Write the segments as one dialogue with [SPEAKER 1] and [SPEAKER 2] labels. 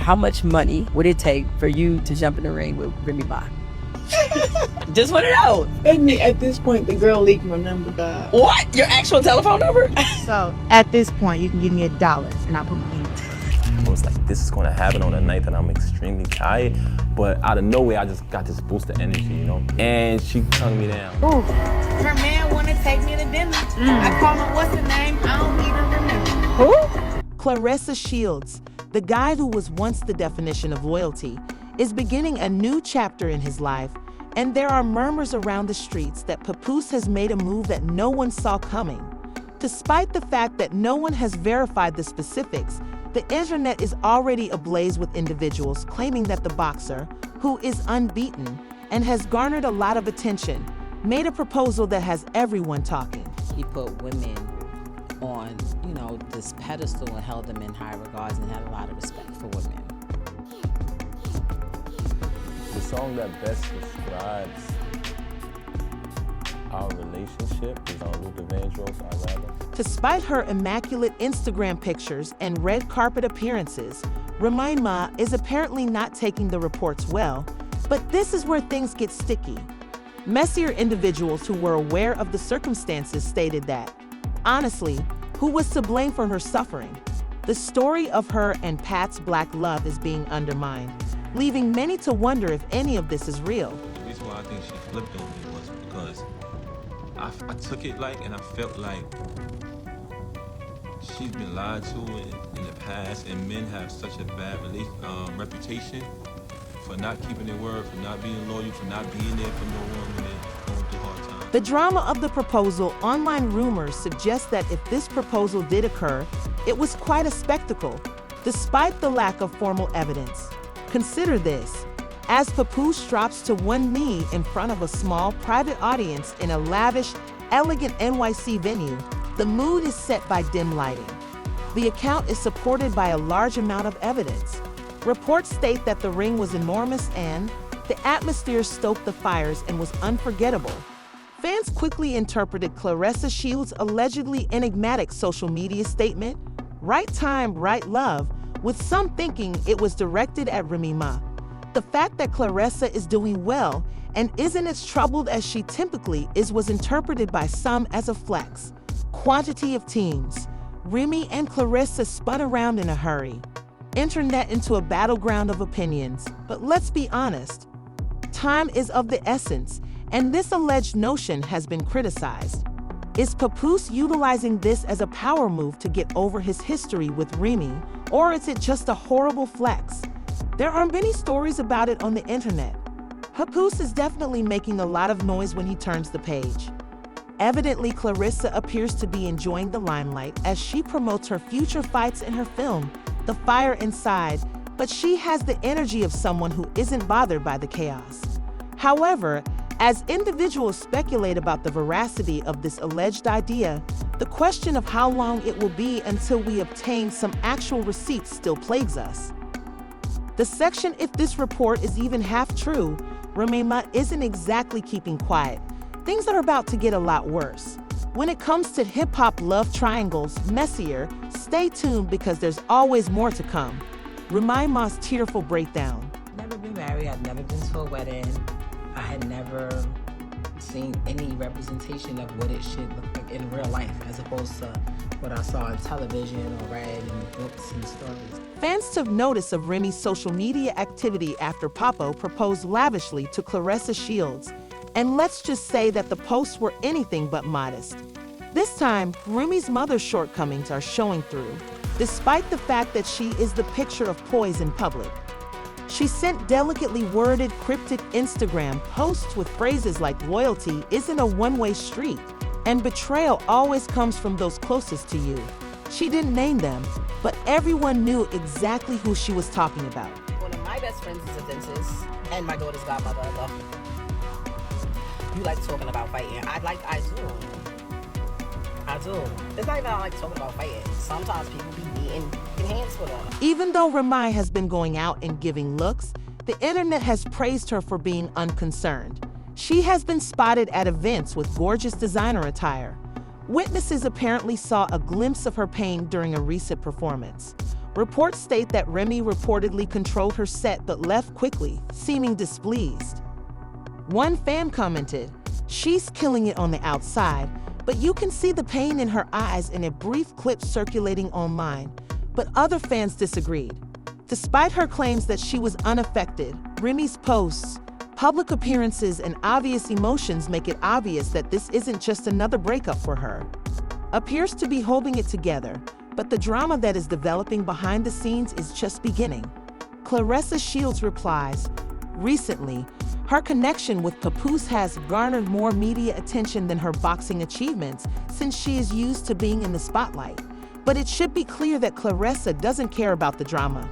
[SPEAKER 1] how much money would it take for you to jump in the ring with Remy Ma? Just want to know.
[SPEAKER 2] At this point, the girl leaked my number.
[SPEAKER 1] What? Your actual telephone number?
[SPEAKER 2] So at this point, you can give me $1 and I'll put my name.
[SPEAKER 3] I was like, this is gonna happen on a night that I'm extremely tired, but out of nowhere, I just got this boost of energy, you know? And she tongued me down.
[SPEAKER 2] Ooh. Her man wanna take me to dinner. I call him, what's her name? I don't even remember.
[SPEAKER 1] Who?
[SPEAKER 4] Claressa Shields, the guy who was once the definition of loyalty, is beginning a new chapter in his life, and there are murmurs around the streets that Papoose has made a move that no one saw coming. Despite the fact that no one has verified the specifics, the internet is already ablaze with individuals claiming that the boxer, who is unbeaten and has garnered a lot of attention, made a proposal that has everyone talking.
[SPEAKER 5] He put women on, this pedestal and held them in high regards and had a lot of respect for women.
[SPEAKER 3] The song that best describes our relationship is on Luther Vandross, I Rather.
[SPEAKER 4] Despite her immaculate Instagram pictures and red carpet appearances, Remy Ma is apparently not taking the reports well, but this is where things get sticky. Messier individuals who were aware of the circumstances stated that, honestly, who was to blame for her suffering? The story of her and Pat's black love is being undermined, leaving many to wonder if any of this is real.
[SPEAKER 6] The reason why I think she flipped on me was because I took it and I felt like she's been lied to in the past, and men have such a bad reputation for not keeping their word, for not being loyal, for not being there for no one when they're going through hard times.
[SPEAKER 4] The drama of the proposal, online rumors suggest that if this proposal did occur, it was quite a spectacle, despite the lack of formal evidence. Consider this. As Papoose drops to one knee in front of a small private audience in a lavish, elegant NYC venue, the mood is set by dim lighting. The account is supported by a large amount of evidence. Reports state that the ring was enormous and the atmosphere stoked the fires and was unforgettable. Fans quickly interpreted Claressa Shields' allegedly enigmatic social media statement, "Right time, right love," with some thinking it was directed at Remy Ma. The fact that Claressa is doing well and isn't as troubled as she typically is was interpreted by some as a flex. Quantity of teams. Remy and Claressa spun around in a hurry. Internet into a battleground of opinions. But let's be honest, time is of the essence, and this alleged notion has been criticized. Is Papoose utilizing this as a power move to get over his history with Remy, or is it just a horrible flex? There are many stories about it on the internet. Papoose is definitely making a lot of noise when he turns the page. Evidently, Claressa appears to be enjoying the limelight as she promotes her future fights in her film, The Fire Inside, but she has the energy of someone who isn't bothered by the chaos. However, as individuals speculate about the veracity of this alleged idea, the question of how long it will be until we obtain some actual receipts still plagues us. The section "If this report is even half true," Remy Ma isn't exactly keeping quiet. Things are about to get a lot worse. When it comes to hip-hop love triangles, Messier, stay tuned because there's always more to come. Remy Ma's tearful breakdown.
[SPEAKER 5] Never been married, I'd never been to a wedding. I had never seen any representation of what it should look like in real life as opposed to what I saw on television or read in books and stories.
[SPEAKER 4] Fans took notice of Remy's social media activity after Papo proposed lavishly to Claressa Shields. And let's just say that the posts were anything but modest. This time, Remy's mother's shortcomings are showing through, despite the fact that she is the picture of poise in public. She sent delicately worded, cryptic Instagram posts with phrases like "loyalty isn't a one-way street," and "betrayal always comes from those closest to you." She didn't name them, but everyone knew exactly who she was talking about.
[SPEAKER 7] One of my best friends is a dentist, and my daughter's godmother. You like talking about fighting. I do. It's not even I like talking about fighting. Sometimes people be beating hands with her.
[SPEAKER 4] Even though Remy has been going out and giving looks, the internet has praised her for being unconcerned. She has been spotted at events with gorgeous designer attire. Witnesses apparently saw a glimpse of her pain during a recent performance. Reports state that Remy reportedly controlled her set but left quickly, seeming displeased. One fan commented, "She's killing it on the outside, but you can see the pain in her eyes," in a brief clip circulating online. But other fans disagreed. Despite her claims that she was unaffected, Remy's posts, public appearances, and obvious emotions make it obvious that this isn't just another breakup for her. Appears to be holding it together, but the drama that is developing behind the scenes is just beginning. Claressa Shields replies, "Recently, her connection with Papoose has garnered more media attention than her boxing achievements since she is used to being in the spotlight. But it should be clear that Claressa doesn't care about the drama."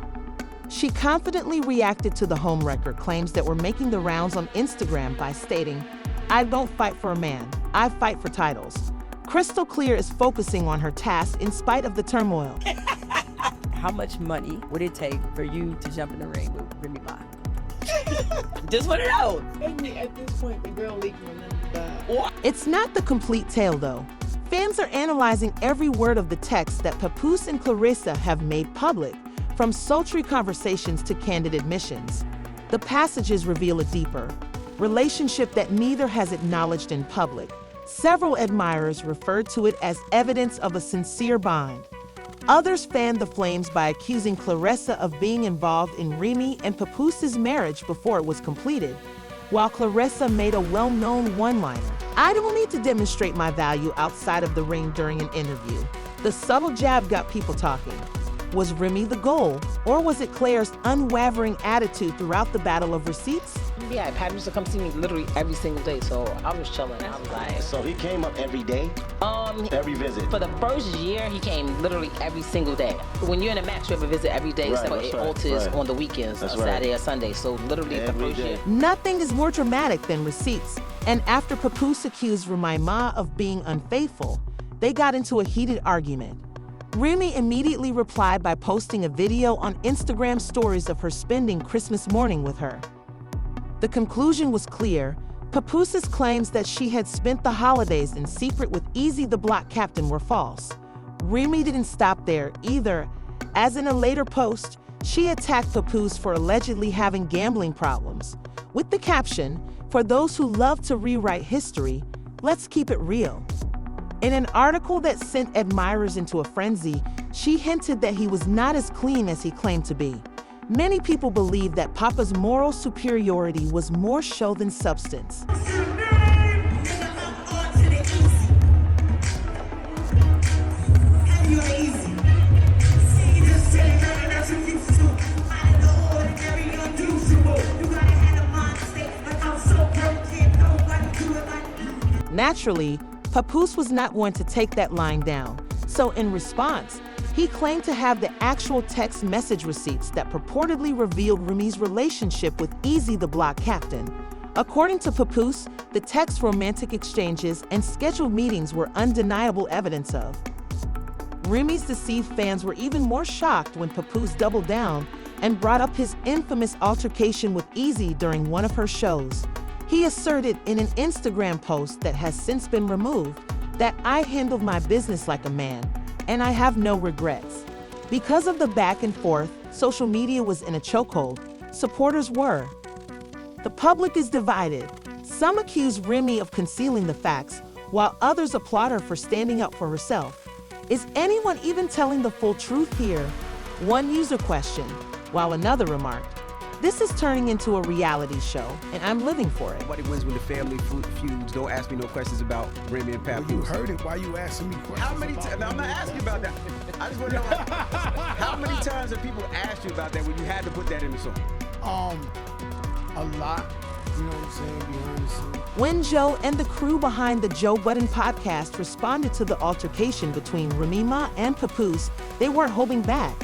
[SPEAKER 4] She confidently reacted to the homewrecker claims that were making the rounds on Instagram by stating, "I don't fight for a man, I fight for titles." Crystal Clear is focusing on her task in spite of the turmoil.
[SPEAKER 1] How much money would it take for you to jump in the ring with Remy Ma? Just want to know.
[SPEAKER 5] At this point, the girl leaked remember.
[SPEAKER 4] It's not the complete tale, though. Fans are analyzing every word of the text that Papoose and Claressa have made public, from sultry conversations to candid admissions. The passages reveal a deeper relationship that neither has acknowledged in public. Several admirers referred to it as evidence of a sincere bond. Others fanned the flames by accusing Claressa of being involved in Remy and Papoose's marriage before it was completed, while Claressa made a well-known one-liner, "I don't need to demonstrate my value outside of the ring during an interview." The subtle jab got people talking. Was Remy the goal, or was it Claire's unwavering attitude throughout the battle of receipts?
[SPEAKER 5] Yeah, Pat used to come see me literally every single day, so I was chilling. I was like,
[SPEAKER 8] So he came up every day? Every visit?
[SPEAKER 5] For the first year, he came literally every single day. When you're in a match, you have a visit every day,
[SPEAKER 8] Right,
[SPEAKER 5] except
[SPEAKER 8] that's
[SPEAKER 5] it
[SPEAKER 8] right,
[SPEAKER 5] alters
[SPEAKER 8] right.
[SPEAKER 5] on the weekends,
[SPEAKER 8] That's
[SPEAKER 5] Saturday
[SPEAKER 8] right.
[SPEAKER 5] or Sunday. So literally the
[SPEAKER 8] Every
[SPEAKER 5] first
[SPEAKER 8] day.
[SPEAKER 5] year.
[SPEAKER 4] Nothing is more dramatic than receipts, and after Papoose accused Remy Ma of being unfaithful, they got into a heated argument. Remy immediately replied by posting a video on Instagram stories of her spending Christmas morning with her. The conclusion was clear. Papoose's claims that she had spent the holidays in secret with Easy the Block Captain were false. Remy didn't stop there either, as in a later post, she attacked Papoose for allegedly having gambling problems, with the caption, "For those who love to rewrite history, let's keep it real." In an article that sent admirers into a frenzy, she hinted that he was not as clean as he claimed to be. Many people believe that Papa's moral superiority was more show than substance. Naturally, Papoose was not going to take that lying down, so in response, he claimed to have the actual text message receipts that purportedly revealed Remy's relationship with Easy the Block Captain. According to Papoose, the text romantic exchanges and scheduled meetings were undeniable evidence of. Remy's deceived fans were even more shocked when Papoose doubled down and brought up his infamous altercation with Easy during one of her shows. He asserted in an Instagram post that has since been removed that "I handled my business like a man, and I have no regrets." Because of the back and forth, social media was in a chokehold. Supporters were. The public is divided. Some accuse Remy of concealing the facts, while others applaud her for standing up for herself. Is anyone even telling the full truth here? One user questioned, while another remarked, "This is turning into a reality show, and I'm living for it."
[SPEAKER 9] Nobody wins when the family feuds. Don't ask me no questions about Remy and Papoose.
[SPEAKER 10] You heard it. Why you asking me questions?
[SPEAKER 9] How many times? I'm not asking about that. I just want to know how many times have people asked you about that when you had to put that in the song?
[SPEAKER 10] A lot. You know what I'm saying? Behind the scenes.
[SPEAKER 4] When Joe and the crew behind the Joe Budden podcast responded to the altercation between Remy Ma and Papoose, they weren't holding back.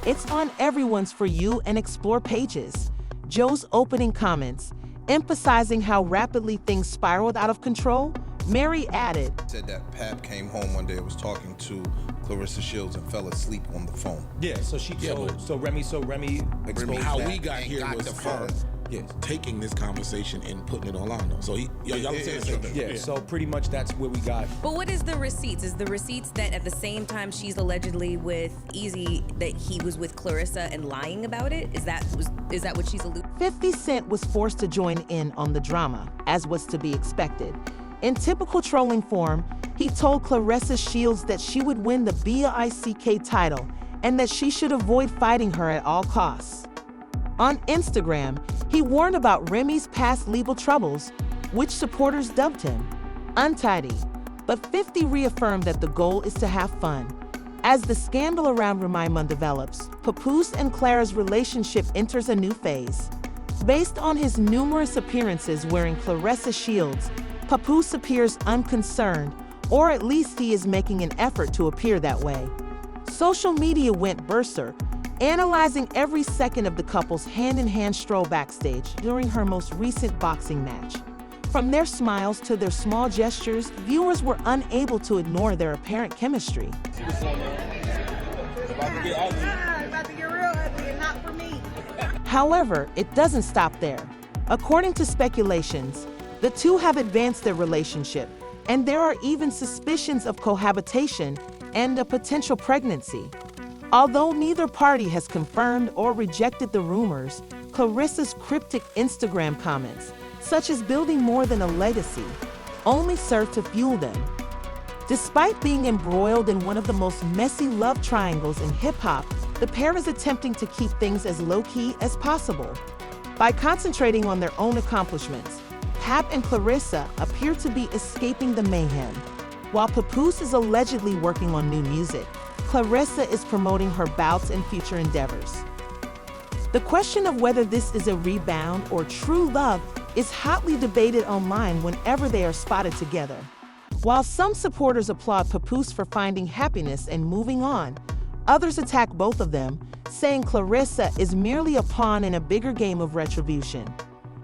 [SPEAKER 4] It's on everyone's For You and Explore pages. Joe's opening comments, emphasizing how rapidly things spiraled out of control, Mary added,
[SPEAKER 11] Said that Pap came home one day and was talking to Claressa Shields and fell asleep on the phone.
[SPEAKER 12] Yeah, so Remy
[SPEAKER 11] exposed
[SPEAKER 12] how
[SPEAKER 11] that
[SPEAKER 12] we got
[SPEAKER 11] and
[SPEAKER 12] here
[SPEAKER 11] got
[SPEAKER 12] was
[SPEAKER 11] the
[SPEAKER 12] her
[SPEAKER 11] phone. taking this conversation and putting it online though. So y'all were saying the same thing.
[SPEAKER 9] Yeah, so pretty much that's where we got.
[SPEAKER 12] But what is the receipts? Is the receipts that at the same time she's allegedly with Easy that he was with Claressa and lying about it? Is that what she's alluding?
[SPEAKER 4] 50 Cent was forced to join in on the drama, as was to be expected. In typical trolling form, he told Claressa Shields that she would win the BICK title and that she should avoid fighting her at all costs. On Instagram, he warned about Remy's past legal troubles, which supporters dubbed him untidy. But 50 reaffirmed that the goal is to have fun. As the scandal around Remy Ma develops, Papoose and Clara's relationship enters a new phase. Based on his numerous appearances wearing Claressa Shields, Papoose appears unconcerned, or at least he is making an effort to appear that way. Social media went berserk, analyzing every second of the couple's hand-in-hand stroll backstage during her most recent boxing match. From their smiles to their small gestures, viewers were unable to ignore their apparent chemistry. However, it doesn't stop there. According to speculations, the two have advanced their relationship, and there are even suspicions of cohabitation and a potential pregnancy. Although neither party has confirmed or rejected the rumors, Claressa's cryptic Instagram comments, such as building more than a legacy, only serve to fuel them. Despite being embroiled in one of the most messy love triangles in hip-hop, the pair is attempting to keep things as low-key as possible. By concentrating on their own accomplishments, Pap and Claressa appear to be escaping the mayhem. While Papoose is allegedly working on new music, Claressa is promoting her bouts and future endeavors. The question of whether this is a rebound or true love is hotly debated online whenever they are spotted together. While some supporters applaud Papoose for finding happiness and moving on, others attack both of them, saying Claressa is merely a pawn in a bigger game of retribution.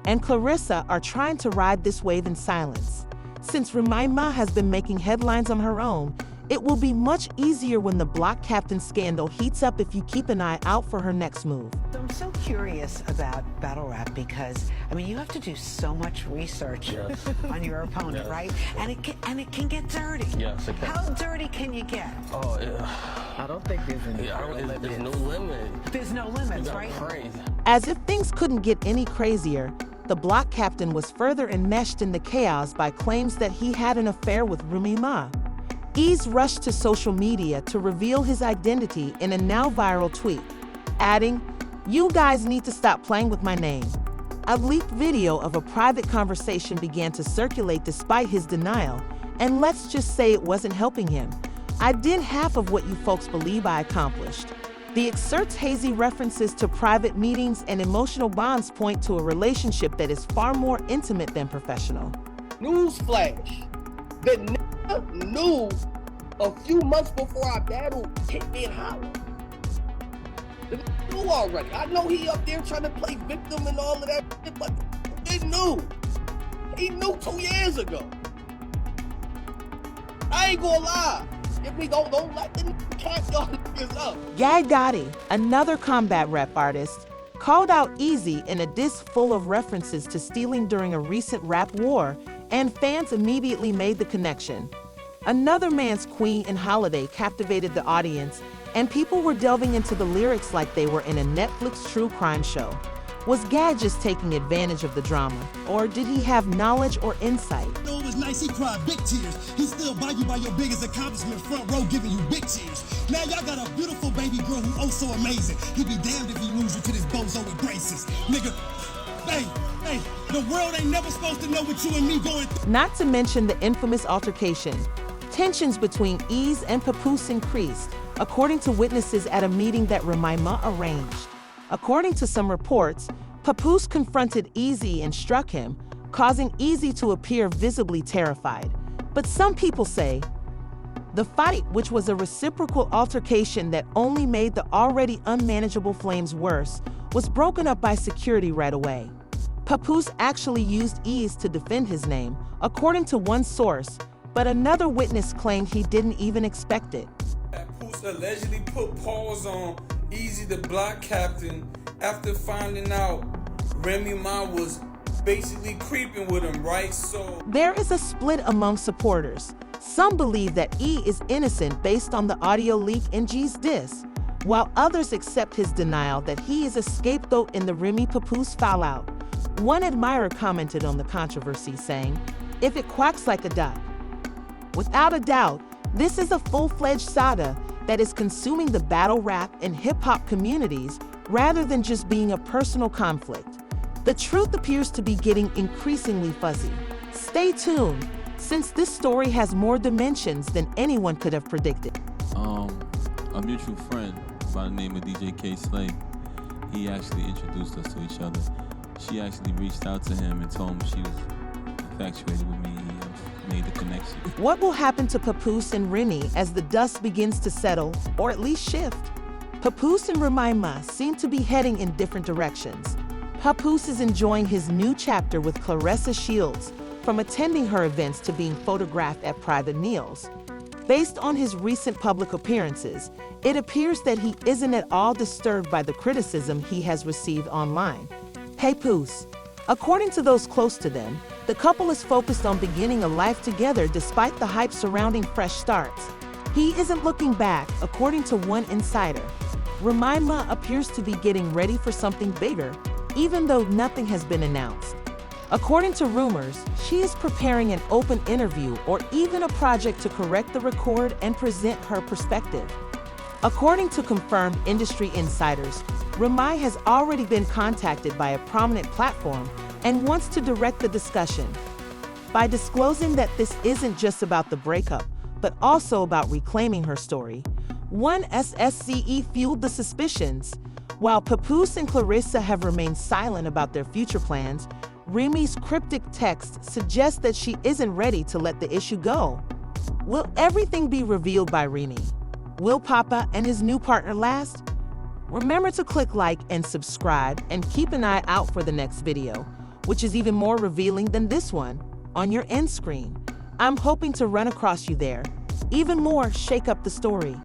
[SPEAKER 4] And Claressa are trying to ride this wave in silence. Since Remy Ma has been making headlines on her own, it will be much easier when the block captain scandal heats up if you keep an eye out for her next move.
[SPEAKER 13] I'm so curious about battle rap because, I mean, you have to do so much research on your opponent, right? And it can get dirty.
[SPEAKER 3] Yes, it can.
[SPEAKER 13] How dirty can you get?
[SPEAKER 3] Oh, yeah.
[SPEAKER 5] I don't think there's any
[SPEAKER 3] There's no limit.
[SPEAKER 13] There's no limits, right?
[SPEAKER 3] Crazy.
[SPEAKER 4] As if things couldn't get any crazier, the block captain was further enmeshed in the chaos by claims that he had an affair with Remy Ma. Ease rushed to social media to reveal his identity in a now viral tweet, adding, "You guys need to stop playing with my name." A leaked video of a private conversation began to circulate despite his denial, and let's just say it wasn't helping him. "I did half of what you folks believe I accomplished." The excerpt's hazy references to private meetings and emotional bonds point to a relationship that is far more intimate than professional.
[SPEAKER 14] Newsflash, the nigga knew a few months before our battle hit me in Holland. The nigga knew already. I know he up there trying to play victim and all of that shit, but he knew. He knew 2 years ago. I ain't gonna lie. If we don't let the nigga cap y'all niggas up.
[SPEAKER 4] Guy Gotti, another combat rap artist, called out Easy in a diss full of references to stealing during a recent rap war, and fans immediately made the connection. Another Man's Queen and Holiday captivated the audience, and people were delving into the lyrics like they were in a Netflix true crime show. Was Guy just taking advantage of the drama, or did he have knowledge or insight?
[SPEAKER 15] It was nice, he cried big tears. He still by you by your biggest accomplishment, front row giving you big cheers. Now y'all got a beautiful baby girl who oh so amazing. He be damned if he lose you to this bozo with braces. Nigga, hey, the world ain't never supposed to know what you and me going through.
[SPEAKER 4] Not to mention the infamous altercation. Tensions between Ease and Papoose increased, according to witnesses at a meeting that Remy Ma arranged. According to some reports, Papoose confronted Easy and struck him, causing Easy to appear visibly terrified. But some people say the fight, which was a reciprocal altercation that only made the already unmanageable flames worse, was broken up by security right away. Papoose actually used Ease to defend his name, according to one source, but another witness claimed he didn't even expect it.
[SPEAKER 16] Papoose allegedly put pause on Easy the block captain after finding out Remy Ma was basically creeping with him, right? So
[SPEAKER 4] There is a split among supporters. Some believe that E is innocent based on the audio leak in G's diss, while others accept his denial that he is a scapegoat in the Remy Papoose fallout. One admirer commented on the controversy, saying, "If it quacks like a duck." Without a doubt, this is a full-fledged saga that is consuming the battle rap and hip-hop communities rather than just being a personal conflict. The truth appears to be getting increasingly fuzzy. Stay tuned, since this story has more dimensions than anyone could have predicted.
[SPEAKER 6] A mutual friend by the name of DJ K Slay, he actually introduced us to each other. She actually reached out to him and told him she was infatuated with me. He made the connection.
[SPEAKER 4] What will happen to Papoose and Remy as the dust begins to settle, or at least shift? Papoose and Remy Ma seem to be heading in different directions. Papoose is enjoying his new chapter with Claressa Shields, from attending her events to being photographed at private meals. Based on his recent public appearances, it appears that he isn't at all disturbed by the criticism he has received online. Papoose. According to those close to them, the couple is focused on beginning a life together despite the hype surrounding fresh starts. He isn't looking back, according to one insider. Remy Ma appears to be getting ready for something bigger, even though nothing has been announced. According to rumors, she is preparing an open interview or even a project to correct the record and present her perspective. According to confirmed industry insiders, Remy has already been contacted by a prominent platform and wants to direct the discussion. By disclosing that this isn't just about the breakup, but also about reclaiming her story, one SSCE fueled the suspicions. While Papoose and Claressa have remained silent about their future plans, Remy's cryptic text suggests that she isn't ready to let the issue go. Will everything be revealed by Remy? Will Papa and his new partner last? Remember to click like and subscribe and keep an eye out for the next video, which is even more revealing than this one, on your end screen. I'm hoping to run across you there. Even more, shake up the story.